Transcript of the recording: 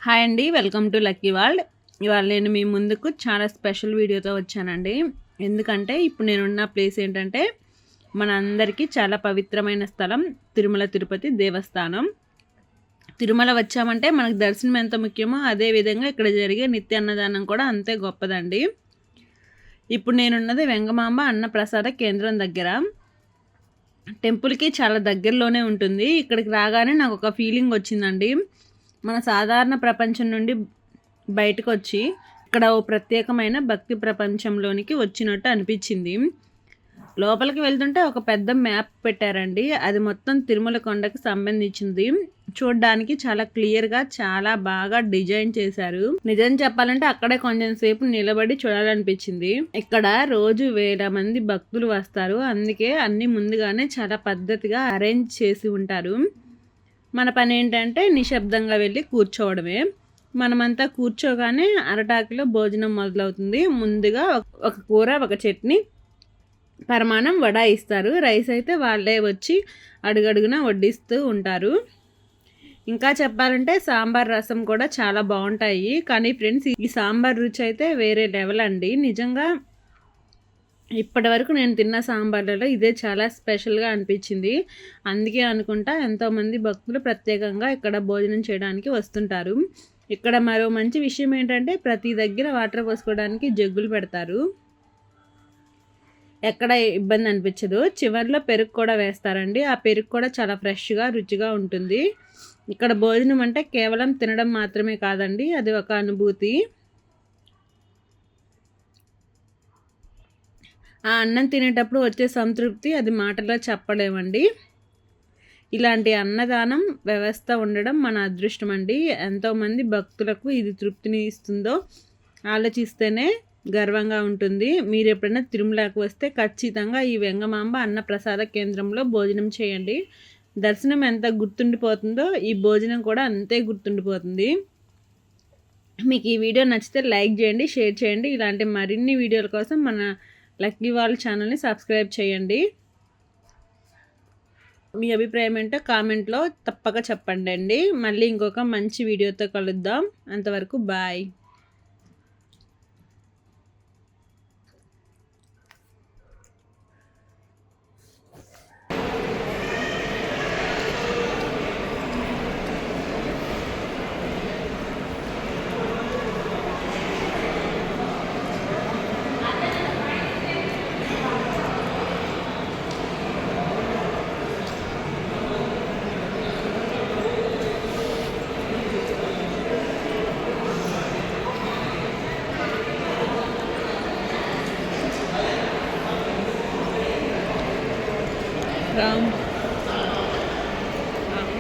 Hi అండి, welcome to lucky world. ఇవాళ నేను మీ ముందుకు చాలా స్పెషల్ వీడియోతో వచ్చానండి. ఎందుకంటే ఇప్పుడు నేనున్న ప్లేస్ ఏంటంటే మన అందరికీ చాలా పవిత్రమైన స్థలం తిరుమల తిరుపతి దేవస్థానం. తిరుమల వచ్చామంటే మనకు దర్శనం ఎంత ముఖ్యమో అదేవిధంగా ఇక్కడ జరిగే నిత్య అన్నదానం కూడా అంతే గొప్పదండి. ఇప్పుడు నేనున్నది వెంగమాంబ అన్నప్రసాద కేంద్రం దగ్గర. టెంపుల్కి చాలా దగ్గరలోనే ఉంటుంది. ఇక్కడికి రాగానే నాకు ఒక ఫీలింగ్ వచ్చిందండి. మన సాధారణ ప్రపంచం నుండి బయటకు వచ్చి ఇక్కడ ఓ ప్రత్యేకమైన భక్తి ప్రపంచంలోనికి వచ్చినట్టు అనిపించింది. లోపలికి వెళ్తుంటే ఒక పెద్ద మ్యాప్ పెట్టారండి. అది మొత్తం తిరుమల కొండకి సంబంధించింది. చూడడానికి చాలా క్లియర్గా చాలా బాగా డిజైన్ చేశారు. నిజం చెప్పాలంటే అక్కడే కొంచెం సేపు నిలబడి చూడాలనిపించింది. ఇక్కడ రోజు వేల మంది భక్తులు వస్తారు. అందుకే అన్ని ముందుగానే చాలా పద్ధతిగా అరేంజ్ చేసి ఉంటారు. మన పని ఏంటంటే నిశ్శబ్దంగా వెళ్ళి కూర్చోవడమే. మనమంతా కూర్చోగానే అరటాకులో భోజనం మొదలవుతుంది. ముందుగా ఒక కూర, ఒక చట్నీ, పరమాణం, వడ ఇస్తారు. రైస్ అయితే వాళ్ళే వచ్చి అడుగడుగున వడ్డిస్తూ ఉంటారు. ఇంకా చెప్పాలంటే సాంబార్, రసం కూడా చాలా బాగుంటాయి. కానీ ఫ్రెండ్స్, ఈ సాంబార్ రుచి అయితే వేరే లెవెల్ అండి. నిజంగా ఇప్పటి వరకు నేను తిన్న సాంబార్లలో ఇదే చాలా స్పెషల్గా అనిపించింది. అందుకే అనుకుంటా ఎంతోమంది భక్తులు ప్రత్యేకంగా ఇక్కడ భోజనం చేయడానికి వస్తుంటారు. ఇక్కడ మరో మంచి విషయం ఏంటంటే ప్రతి దగ్గర వాటర్ పోసుకోవడానికి జగ్గులు పెడతారు. ఎక్కడ ఇబ్బంది అనిపించదు. చివరిలో పెరుగు కూడా వేస్తారండి. ఆ పెరుగు కూడా చాలా ఫ్రెష్గా రుచిగా ఉంటుంది. ఇక్కడ భోజనం అంటే కేవలం తినడం మాత్రమే కాదండి, అది ఒక అనుభూతి. ఆ అన్నం తినేటప్పుడు వచ్చే సంతృప్తి అది మాటలో చెప్పలేమండి. ఇలాంటి అన్నదానం వ్యవస్థ ఉండడం మన అదృష్టం అండి. ఎంతోమంది భక్తులకు ఇది తృప్తిని ఇస్తుందో ఆలోచిస్తేనే గర్వంగా ఉంటుంది. మీరు ఎప్పుడైనా తిరుమలకు వస్తే ఖచ్చితంగా ఈ వెంగమాంబ అన్నప్రసాద కేంద్రంలో భోజనం చేయండి. దర్శనం ఎంత గుర్తుండిపోతుందో ఈ భోజనం కూడా అంతే గుర్తుండిపోతుంది. మీకు ఈ వీడియో నచ్చితే లైక్ చేయండి, షేర్ చేయండి. ఇలాంటి మరిన్ని వీడియోల కోసం మన లక్కీ వరల్డ్ ఛానల్ని సబ్స్క్రైబ్ చేయండి. మీ అభిప్రాయం ఏంటో కామెంట్లో తప్పక చెప్పండి అండి. మళ్ళీ ఇంకొక మంచి వీడియోతో కలుద్దాం. అంతవరకు బాయ్. Ram. Ram.